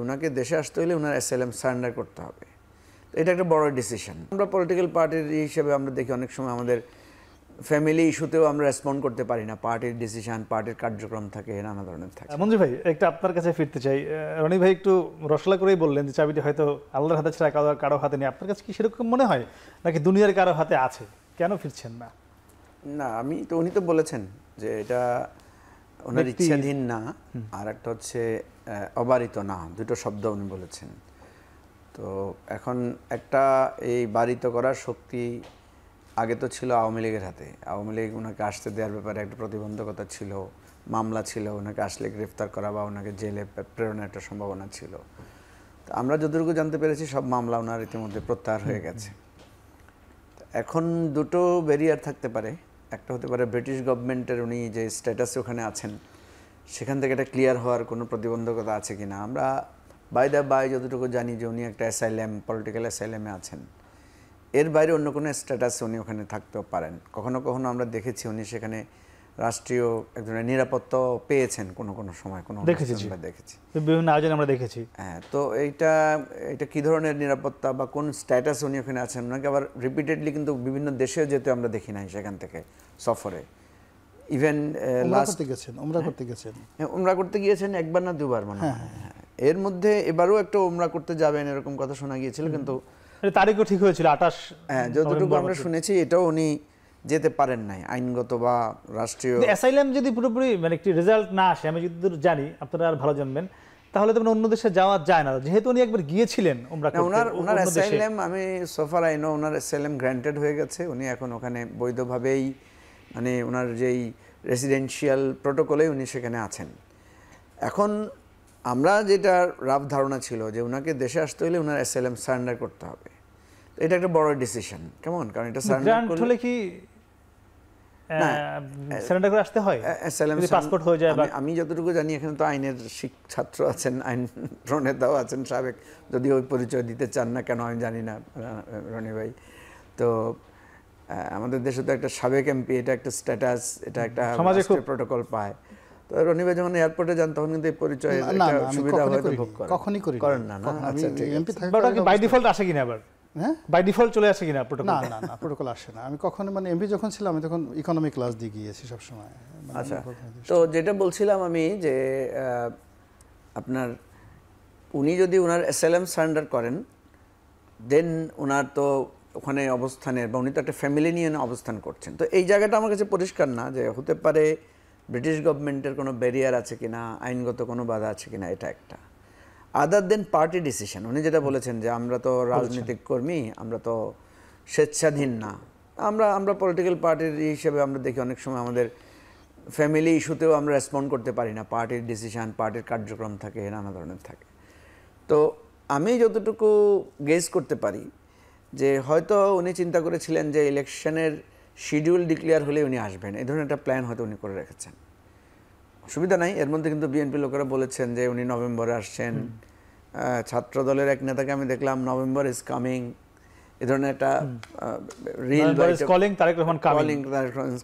ওনাকে দেশে আসতে হলে ওনার অ্যাসাইলাম সারেন্ডার করতে হবে। তো এটা একটা বড় ডিসিশন। আমরা পলিটিক্যাল পার্টির হিসেবে আমরা দেখি অনেক সময় আমাদের ফ্যামিলি ইস্যুতেও আমরা রেসপন্ড করতে পারি না। পার্টির ডিসিশন, পার্টির কার্যক্রম থাকে, নানা ধরনের থাকে। মঞ্জু ভাই, একটা আপনার কাছে ফিরতে চাই। রনি ভাই একটু রসলা করেই বললেন যে চাবিটি হয়তো আল্লাহর হাতে ছাড়া কারো হাতে নেই। আপনার কাছে কি সেরকম মনে হয়, নাকি দুনিয়ার কারো হাতে আছে? কেন ফিরছেন না? না, উনি তো বলেছেন যে এটা ওনার ইচ্ছাধীন না, আর একটা হচ্ছে অবারিত না, দুটো শব্দ উনি বলেছেন। তো এখন একটা এই বারিত করার শক্তি আগে তো ছিল আওয়ামী লীগের হাতে। আওয়ামী লীগ ওনাকে আসতে দেওয়ার ব্যাপারে একটা প্রতিবন্ধকতা ছিল, মামলা ছিল, ওনাকে আসলে গ্রেফতার করা বা ওনাকে জেলে প্রেরণের একটা সম্ভাবনা ছিল। তো আমরা যতটুকু জানতে পেরেছি সব মামলা ওনার ইতিমধ্যে প্রত্যাহার হয়ে গেছে। এখন দুটো ব্যারিয়ার থাকতে পারে। একটা হতে পারে ব্রিটিশ গভর্নমেন্টের উনি যে স্ট্যাটাসে ওখানে আছেন সেখান থেকে এটা ক্লিয়ার হওয়ার কোনো প্রতিবন্ধকতা আছে কিনা। আমরা বাই যতটুকু জানি যে উনি একটা অ্যাসাইলাম, পলিটিক্যাল অ্যাসাইলামে আছেন। এর বাইরে অন্য কোনো স্ট্যাটাসে উনি ওখানে থাকতেও পারেন। কখনো কখনো আমরা দেখেছি উনি সেখানে রাষ্ট্রীয় এক ধরনের নিরাপত্তাও পেয়েছেন কোনো সময়, কোনো দেখেছি বিভিন্ন আয়োজনে আমরা দেখেছি। হ্যাঁ, তো এটা কী ধরনের নিরাপত্তা বা কোন স্ট্যাটাস উনি ওখানে আছেন? ওনাকে আবার রিপিটেডলি কিন্তু বিভিন্ন দেশেও যেতে আমরা দেখি নাই সেখান থেকে সফরে। ইভেন উমরা করতে গিয়েছেন একবার না দুবার মনে হয়। এর মধ্যে এবারও একটা উমরা করতে যাবেন এরকম কথা শোনা গিয়েছিল, কিন্তু তারিখও ঠিক হয়েছিল 28। হ্যাঁ, যতটুকু আমরা শুনেছি এটাও উনি যেতে পারেন নাই আইনগত বা রাষ্ট্রীয় অ্যাসাইলাম যদি পুরোপুরি মানে একটি রেজাল্ট না আসে, আমি যদি জানি, আপনারা আর ভালো জানবেন, তাহলে তো অন্য দেশে যাওয়া যায় না। যেহেতু উনি একবার গিয়েছিলেন উমরা করতে, ওনার অ্যাসাইলাম, আমি সোফার আইনো ওনার অ্যাসাইলাম গ্র্যান্টেড হয়ে গেছে। উনি এখন ওখানে বৈধভাবেই, মানে ওনার যেই রেসিডেন্সিয়াল প্রোটোকলে উনি সেখানে আছেন। এখন আমরা যেটা রাফ ধারণা ছিল যে ওনাকে দেশে আসতে হলে ওনার অ্যাসাইলাম সারেন্ডার করতে হবে। তো এটা একটা বড় ডিসিশন, কেমন? কারণ এটা সারেন্ডার করলে কি সারেন্ডার করে আসতে হয়, পাসপোর্ট হয়ে যায়। আমি যতটুকু জানি এখানে তো আইনের ছাত্র আছেন, আইন প্রণেতাও আছেন সাবেক, যদি ওই পরিচয় দিতে চান না কেন আমি জানি না রনি ভাই। তো আমাদের দেশে তো একটা সাবেক এমপি, এটা একটা স্ট্যাটাস, এটা একটা সমাজের প্রোটোকল পায়। তো রনি ভাই যখন এয়ারপোর্টে যান তখন কিন্তু এই পরিচয় সুবিধা হয়তো ভোগ করেন না। বাই ডিফল্ট আসে কিনা আবার? হ্যাঁ, বাই ডিফল্ট চলে আসে কিনা প্রোটোকল? না, প্রোটোকল আসে না। আমি কখনো, মানে এমপি যখন ছিলাম আমি তখন ইকোনমি ক্লাস দিয়ে গিয়েছি সব সময়। আচ্ছা, তো যেটা বলছিলাম আমি যে আপনার উনি যদি ওনার অ্যাসাইলাম সারেন্ডার করেন, দেন ওনার তো ওখানে অবস্থানের, বা উনি তো একটা ফ্যামিলি নিয়ে অবস্থান করছেন। তো এই জায়গাটা আমার কাছে পরিষ্কার না যে হতে পারে ব্রিটিশ গভর্নমেন্টের কোনো ব্যারিয়ার আছে কিনা, আইনগত কোনো বাধা আছে কিনা, এটা একটা। আদার দেন পার্টি ডিসিশন, উনি যেটা বলেছেন যে আমরা তো রাজনৈতিক কর্মী, আমরা তো স্বেচ্ছাধীন না। আমরা পলিটিক্যাল পার্টির হিসেবে আমরা দেখি অনেক সময় আমাদের ফ্যামিলি ইস্যুতেও আমরা রেসপন্ড করতে পারি না। পার্টির ডিসিশন, পার্টির কার্যক্রম থাকে, নানা ধরনের থাকে। তো আমি যতটুকু গেস করতে পারি যে হয়তো উনি চিন্তা করেছিলেন যে ইলেকশনের শিডিউল ডিক্লেয়ার হলে উনি আসবেন, এই ধরনের একটা প্ল্যান হয়তো উনি করে রেখেছেন। অসুবিধা নাই। এর মধ্যে কিন্তু বিএনপি লোকেরা বলেছেন যে উনি নভেম্বরে আসছেন। ছাত্র দলের এক নেতাকে আমি দেখলাম নভেম্বর ইজ কামিং, এই ধরনের একটা reel calling Tarique Rahman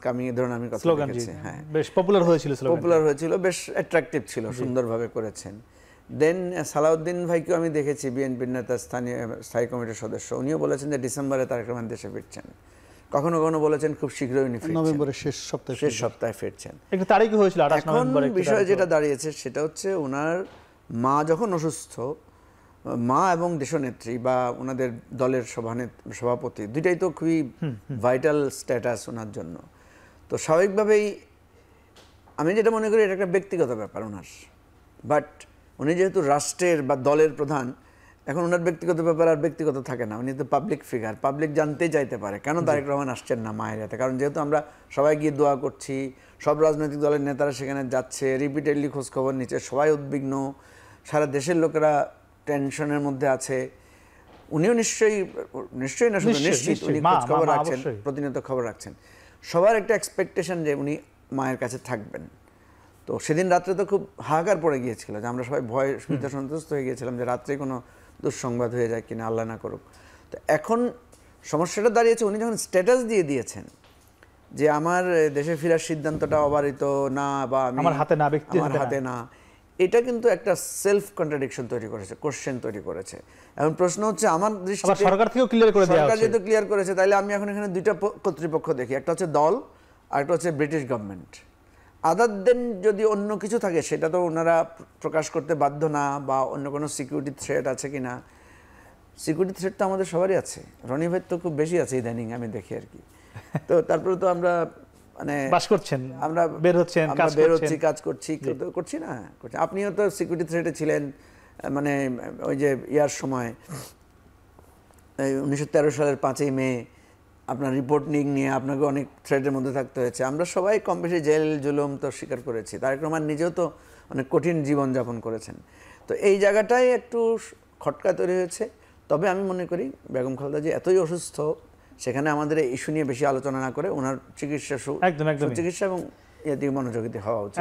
coming, এই ধরনের আমি কথা দেখেছি। হ্যাঁ, বেশ পপুলার হয়েছিল, বেশ অ্যাট্রাকটিভ ছিল, সুন্দরভাবে করেছেন। দেন সালাউদ্দিন ভাইকেও আমি দেখেছি, বিএনপির নেতা, স্থানীয় স্থায়ী কমিটির সদস্য, উনিও বলেছেন যে ডিসেম্বরে তারেক রহমান দেশে ফিরছেন। কখনো কখনো বলেছেন খুব শীঘ্রই উনি নভেম্বরের শেষ সপ্তাহে ফিরছেন। একটা তারিখ হয়েছিল 28 নভেম্বর। বিষয় যেটা দাঁড়িয়েছে সেটা হচ্ছে ওনার মা যখন অসুস্থ, মা এবং দেশনেত্রী বা ওনাদের দলের সভাপতি দুইটাই তো খুবই ভাইটাল স্ট্যাটাস ওনার জন্য। তো স্বাভাবিকভাবেই আমি যেটা মনে করি এটা একটা ব্যক্তিগত ব্যাপার ওনার, বাট উনি যেহেতু রাষ্ট্রের বা দলের প্রধান, এখন ওনার ব্যক্তিগত ব্যাপার আর ব্যক্তিগত থাকে না। উনি তো পাবলিক ফিগার, পাবলিক জানতেই চাইতে পারে কেন তারেক রহমান আসছেন না মায়ের হাতে। কারণ যেহেতু আমরা সবাই গিয়ে দোয়া করছি, সব রাজনৈতিক দলের নেতারা সেখানে যাচ্ছে, রিপিটেডলি খোঁজখবর নিচ্ছে, সবাই উদ্বিগ্ন, সারা দেশের লোকেরা টেনশনের মধ্যে আছে। উনিও নিশ্চয়ই না, শুধু নিশ্চিত উনি খোঁজখবর রাখছেন, প্রতিনিয়ত খবর রাখছেন। সবার একটা এক্সপেকটেশন যে উনি মায়ের কাছে থাকবেন। তো সেদিন রাত্রে তো খুব হাহাকার পড়ে গিয়েছিল, যে আমরা সবাই ভয় সুবিধা সন্তুষ্ট হয়ে গিয়েছিলাম যে রাত্রে কোনো দুঃসংবাদ হয়ে যায় কিনা, আল্লাহ না করুক। তো এখন সমস্যাটা দাঁড়িয়েছে উনি যখন স্ট্যাটাস দিয়ে দিয়েছেন যে আমার দেশে ফেরার সিদ্ধান্তটা অবারিত না, বা আমার হাতে না, এটা কিন্তু একটা সেলফ কন্ট্রাডিকশন তৈরি করেছে, কোশ্চেন তৈরি করেছে। এখন প্রশ্ন হচ্ছে আমার আবার দৃষ্টিতে সরকার থেকেও ক্লিয়ার করে দেওয়া সরকার হচ্ছে। যেহেতু ক্লিয়ার করেছে, তাইলে আমি এখন এখানে দুইটা কর্তৃপক্ষ দেখি, একটা হচ্ছে দল আর একটা হচ্ছে ব্রিটিশ গভর্নমেন্ট। আদার দেন যদি অন্য কিছু থাকে সেটা তো ওনারা প্রকাশ করতে বাধ্য না, বা অন্য কোনো সিকিউরিটি থ্রেট আছে কিনা। সিকিউরিটি থ্রেট তো আমাদের সবারই আছে, রনি ভাই তো খুব বেশি আছে ইদানিং আমি দেখি আর কি। তো তারপরে তো আমরা মানে বাস করছেন, আমরা বের হচ্ছেন, আমরা কাজ বের করছেন। হচ্ছি, কাজ করছি, করছি না করছি। আপনিও তো সিকিউরিটি থ্রেটে ছিলেন, মানে ওই যে ইয়ার সময় 1913 সালের 5ই মে আপনার রিপোর্টিং নিয়ে আপনাকে অনেক থ্রেটের মধ্যে থাকতে হয়েছে। আমরা সবাই কম বেশি জেল জুলুম তো স্বীকার করেছি। তারেক রহমান নিজেও তো অনেক কঠিন জীবনযাপন করেছেন। তো এই জায়গাটাই একটু খটকা তৈরি হয়েছে। তবে আমি মনে করি বেগম খালেদা জি এতই অসুস্থ, সেখানে আমাদের এই ইস্যু নিয়ে বেশি আলোচনা না করে ওনার চিকিৎসা একদম চিকিৎসা এবং এর দিকে মনোযোগী হওয়া উচিত।